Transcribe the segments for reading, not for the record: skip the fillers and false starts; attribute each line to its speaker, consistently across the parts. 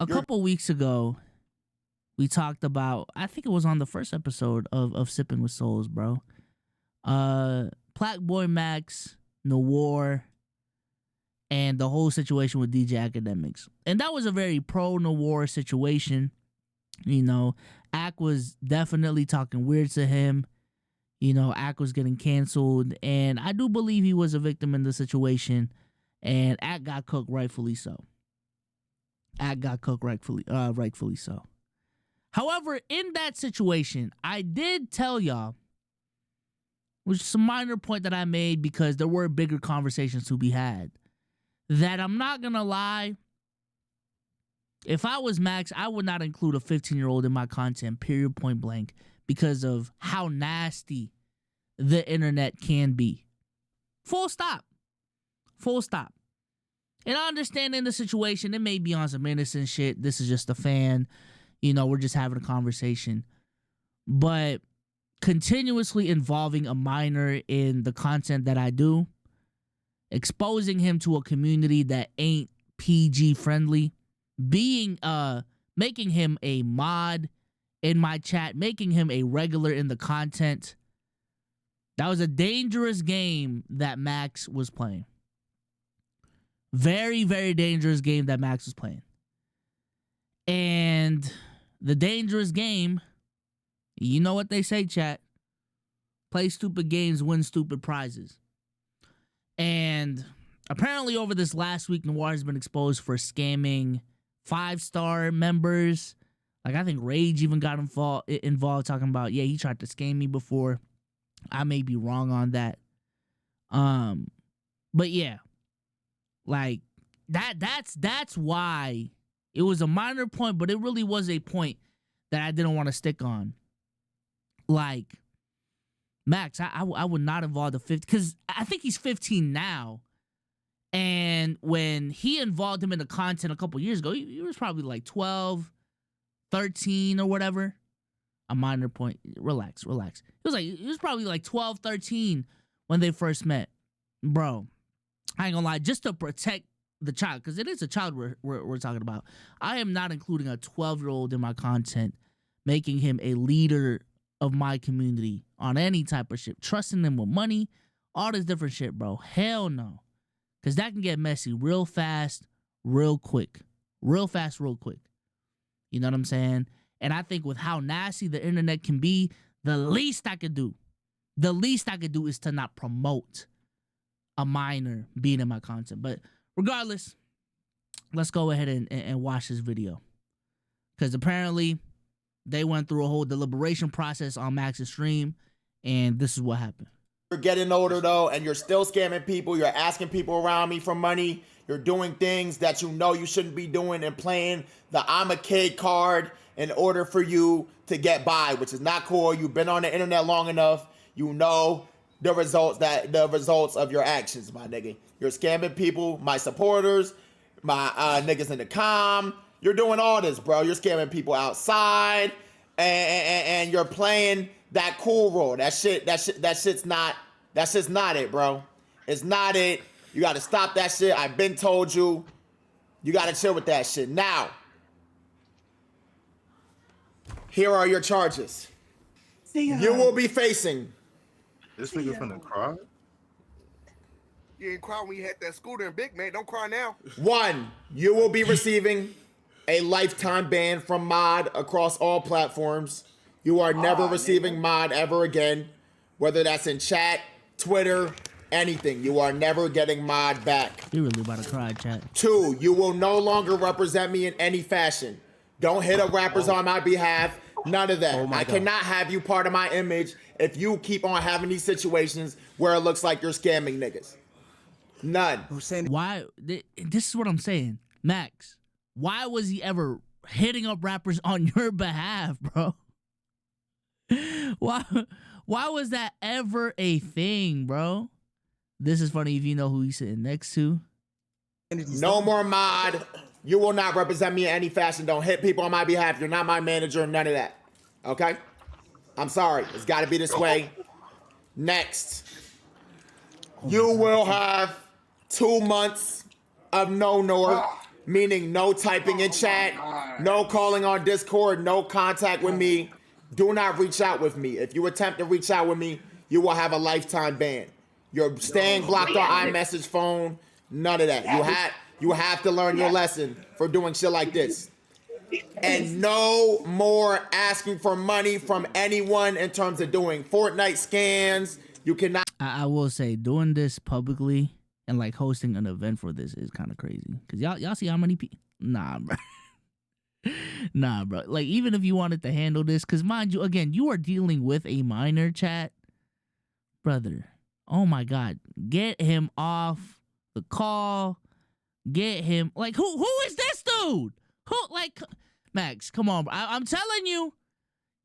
Speaker 1: A couple weeks ago, we talked about, I think it was on the first episode of Sipping with Souls, bro. PlaqueBoyMax, Noir, and the whole situation with DJ Academics. And that was a very pro-Noir situation. You know, Ack was definitely talking weird to him. You know, Ack was getting canceled. And I do believe he was a victim in the situation. And Ack got cooked rightfully so. Ack got cooked rightfully so. However, in that situation, I did tell y'all, which is a minor point that I made because there were bigger conversations to be had, that I'm not going to lie, if I was Max, I would not include a 15-year-old in my content, period, point blank, because of how nasty the internet can be. Full stop. Full stop. And I understand in the situation, it may be on some innocent shit. This is just a fan. You know, we're just having a conversation. But continuously involving a minor in the content that I do, exposing him to a community that ain't PG friendly, making him a mod in my chat, making him a regular in the content, that was a dangerous game that Max was playing. Very, very dangerous game that Max was playing. And the dangerous game, you know what they say, chat. Play stupid games, win stupid prizes. And apparently over this last week, Noir has been exposed for scamming 5-star members. Like, I think Rage even got involved talking about, yeah, he tried to scam me before. I may be wrong on that. But yeah. Like, that's why it was a minor point, but it really was a point that I didn't want to stick on. Like, Max, I would not involve the 15, because I think he's 15 now. And when he involved him in the content a couple years ago, he was probably like 12, 13 or whatever. A minor point. Relax. He was probably like 12, 13 when they first met. Bro, I ain't gonna lie, just to protect the child, because it is a child we're talking about. I am not including a 12-year-old in my content, making him a leader of my community on any type of shit, trusting them with money, all this different shit, bro. Hell no. Because that can get messy real fast, real quick. Real fast, real quick. You know what I'm saying? And I think with how nasty the internet can be, the least I could do is to not promote a minor being in my content. But regardless, let's go ahead and watch this video. Because apparently they went through a whole deliberation process on Max's stream, and this is what happened.
Speaker 2: You're getting older though, and you're still scamming people. You're asking people around me for money. You're doing things that you know you shouldn't be doing and playing the I'm a kid card in order for you to get by, which is not cool. You've been on the internet long enough. You know the results of your actions, my nigga. You're scamming people, my supporters, my niggas in the com. You're doing all this, bro. You're scamming people outside, and you're playing that cool role. That's shit's not it, bro. It's not it. You gotta stop that shit. I've been told you. You gotta chill with that shit. Now, here are your charges. You will be facing.
Speaker 3: This nigga's finna cry?
Speaker 4: You ain't cry when you had that scooter and Big Man. Don't cry now.
Speaker 2: 1, you will be receiving a lifetime ban from mod across all platforms. You are never receiving mod ever again, whether that's in chat, Twitter, anything. You are never getting mod back.
Speaker 1: You really about to cry, chat.
Speaker 2: 2, you will no longer represent me in any fashion. Don't hit up rappers on my behalf. None of that. I cannot have you part of my image if you keep on having these situations where it looks like you're scamming niggas. None.
Speaker 1: Why? This is what I'm saying. Max, why was he ever hitting up rappers on your behalf, bro? Why was that ever a thing, bro? This is funny if you know who he's sitting next to.
Speaker 2: No more mod. You will not represent me in any fashion. Don't hit people on my behalf. You're not my manager. None of that. Okay? I'm sorry. It's got to be this way. Next. You will have 2 months of no North meaning no typing in chat, no calling on Discord, no contact with me. Do not reach out with me. If you attempt to reach out with me, you will have a lifetime ban. You're staying blocked on iMessage phone. None of that. You have to learn your lesson for doing shit like this. And no more asking for money from anyone in terms of doing Fortnite scans. You cannot.
Speaker 1: I will say, doing this publicly and like hosting an event for this is kind of crazy. Cause y'all see how many people? Nah, bro. Nah, bro. Like, even if you wanted to handle this, cause mind you, again, you are dealing with a minor, chat, brother. Oh my God, get him off the call. Get him. Like, who is this dude? Who, like, Max? Come on, bro. I'm telling you,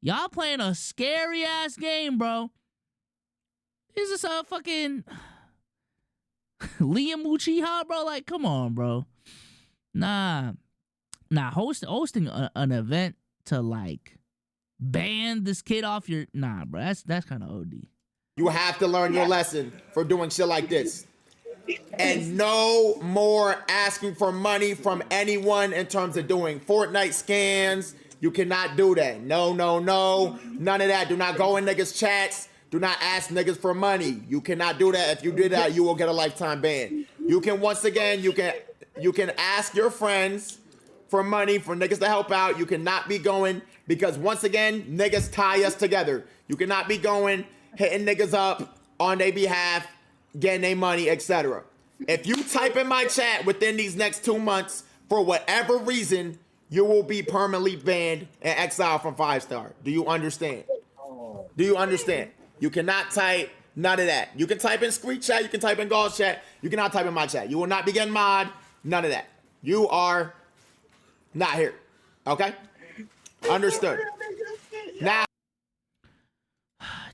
Speaker 1: y'all playing a scary ass game, bro. Is this a fucking Liam Uchiha, bro? Like, come on, bro. Nah, hosting an event to like ban this kid off your bro. That's kind of OD.
Speaker 2: You have to learn your lesson for doing shit like this. And no more asking for money from anyone in terms of doing Fortnite scans. You cannot do that. No. None of that. Do not go in niggas' chats. Do not ask niggas for money. You cannot do that. If you did that, you will get a lifetime ban. You can, once again, you can ask your friends for money for niggas to help out. You cannot be going, because once again, niggas tie us together. You cannot be going, hitting niggas up on their behalf, getting their money, etc. If you type in my chat within these next 2 months, for whatever reason, you will be permanently banned and exiled from 5-star. Do you understand? Do you understand? You cannot type none of that. You can type in Squeak chat, you can type in Gauze chat, you cannot type in my chat. You will not be getting mod, none of that. You are not here. Okay? Understood. Now,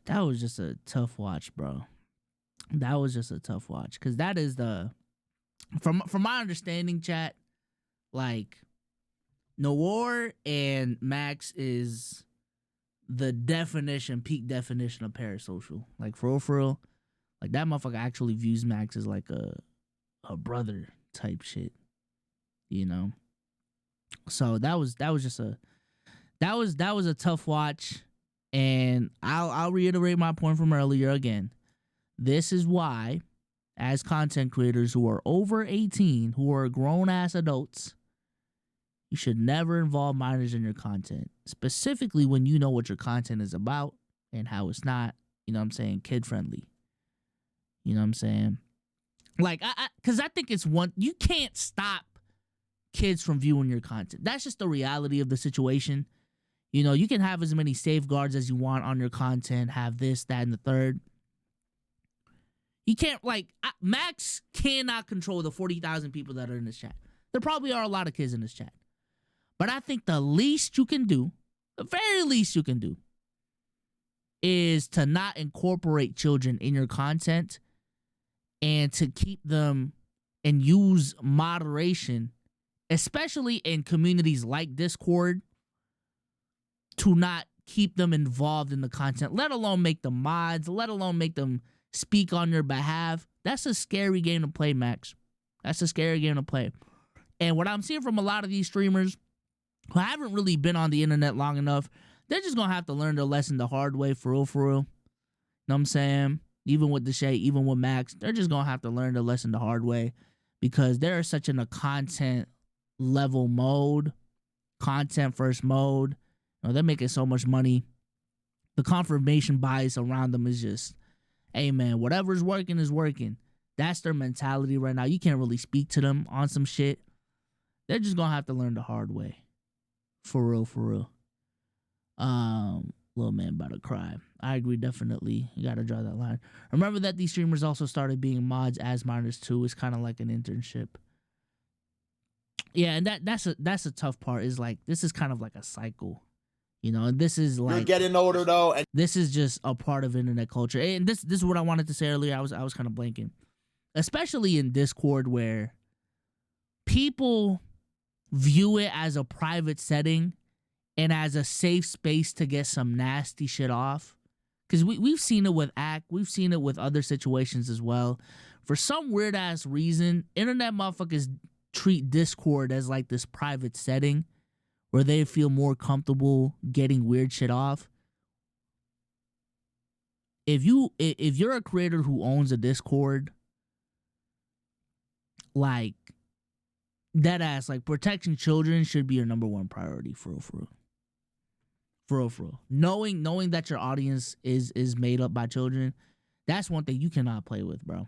Speaker 1: that was just a tough watch, bro. That was just a tough watch, because that is from my understanding, chat, like, Noir and Max is the peak definition of parasocial. Like, for real, like, that motherfucker actually views Max as like a brother type shit, you know. So that was a tough watch, and I'll reiterate my point from earlier again. This is why, as content creators who are over 18, who are grown-ass adults, you should never involve minors in your content, specifically when you know what your content is about and how it's not, you know what I'm saying, kid-friendly. You know what I'm saying? Like, because I think it's you can't stop kids from viewing your content. That's just the reality of the situation. You know, you can have as many safeguards as you want on your content, have this, that, and the third. You can't, like, Max cannot control the 40,000 people that are in this chat. There probably are a lot of kids in this chat. But I think the least you can do, the very least you can do, is to not incorporate children in your content and to keep them and use moderation, especially in communities like Discord, to not keep them involved in the content, let alone make them mods, let alone make them speak on your behalf. That's a scary game to play, Max. That's a scary game to play. And what I'm seeing from a lot of these streamers who haven't really been on the internet long enough, they're just gonna have to learn their lesson the hard way, for real. You know what I'm saying? Even with Deshae, even with Max, they're just gonna have to learn their lesson the hard way, because they're such in a content level mode, content first mode. You know, they're making so much money. The confirmation bias around them is just, hey man, whatever's working is working. That's their mentality right now. You can't really speak to them on some shit. They're just gonna have to learn the hard way. For real. Little man about to cry. I agree, definitely. You gotta draw that line. Remember that these streamers also started being mods as minors too. It's kind of like an internship. Yeah, and that's a tough part, is like, this is kind of like a cycle. You know, and this is like,
Speaker 2: you're getting older though, and
Speaker 1: this is just a part of internet culture. And this is what I wanted to say earlier. I was kind of blanking. Especially in Discord, where people view it as a private setting and as a safe space to get some nasty shit off. Because we've seen it with ACT. We've seen it with other situations as well. For some weird-ass reason, internet motherfuckers treat Discord as like this private setting where they feel more comfortable getting weird shit off. If you're a creator who owns a Discord, like that ass, like protecting children should be your number one priority for real. Knowing that your audience is made up by children, that's one thing you cannot play with, bro.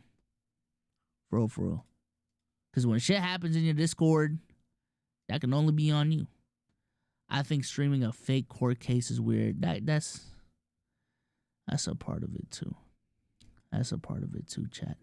Speaker 1: For real. Because when shit happens in your Discord, that can only be on you. I think streaming a fake court case is weird. That's a part of it too. That's a part of it too, chat.